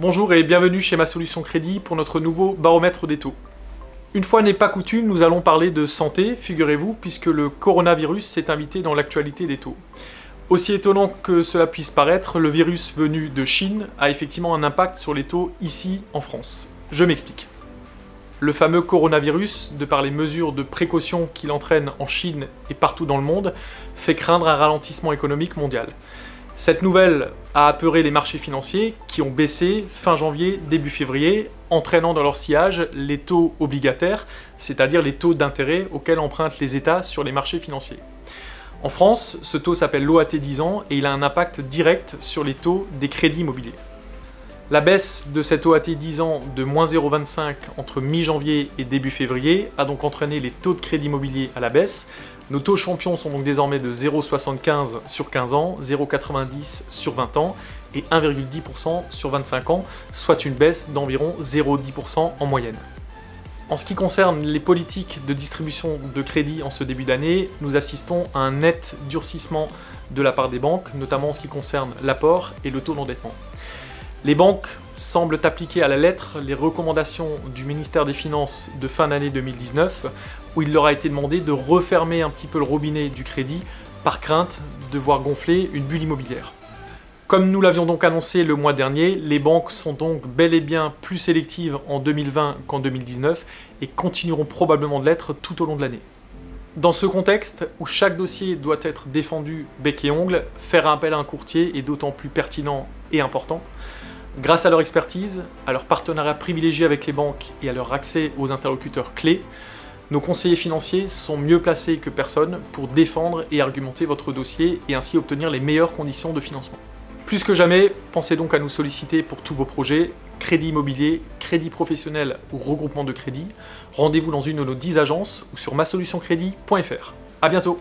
Bonjour et bienvenue chez Ma Solution Crédit pour notre nouveau baromètre des taux. Une fois n'est pas coutume, nous allons parler de santé, figurez-vous, puisque le coronavirus s'est invité dans l'actualité des taux. Aussi étonnant que cela puisse paraître, le virus venu de Chine a effectivement un impact sur les taux ici en France. Je m'explique. Le fameux coronavirus, de par les mesures de précaution qu'il entraîne en Chine et partout dans le monde, fait craindre un ralentissement économique mondial. Cette nouvelle a apeuré les marchés financiers qui ont baissé fin janvier, début février, entraînant dans leur sillage les taux obligataires, c'est-à-dire les taux d'intérêt auxquels empruntent les États sur les marchés financiers. En France, ce taux s'appelle l'OAT 10 ans et il a un impact direct sur les taux des crédits immobiliers. La baisse de cet OAT 10 ans de moins 0,25 entre mi-janvier et début février a donc entraîné les taux de crédit immobilier à la baisse. Nos taux champions sont donc désormais de 0,75 sur 15 ans, 0,90 sur 20 ans et 1,10% sur 25 ans, soit une baisse d'environ 0,10% en moyenne. En ce qui concerne les politiques de distribution de crédit en ce début d'année, nous assistons à un net durcissement de la part des banques, notamment en ce qui concerne l'apport et le taux d'endettement. Les banques semblent appliquer à la lettre les recommandations du ministère des Finances de fin d'année 2019, où il leur a été demandé de refermer un petit peu le robinet du crédit par crainte de voir gonfler une bulle immobilière. Comme nous l'avions donc annoncé le mois dernier, les banques sont donc bel et bien plus sélectives en 2020 qu'en 2019 et continueront probablement de l'être tout au long de l'année. Dans ce contexte, où chaque dossier doit être défendu bec et ongle, faire appel à un courtier est d'autant plus pertinent et important. Grâce à leur expertise, à leur partenariat privilégié avec les banques et à leur accès aux interlocuteurs clés, nos conseillers financiers sont mieux placés que personne pour défendre et argumenter votre dossier et ainsi obtenir les meilleures conditions de financement. Plus que jamais, pensez donc à nous solliciter pour tous vos projets, crédit immobilier, crédit professionnel ou regroupement de crédit. Rendez-vous dans une de nos 10 agences ou sur masolutioncredit.fr. À bientôt.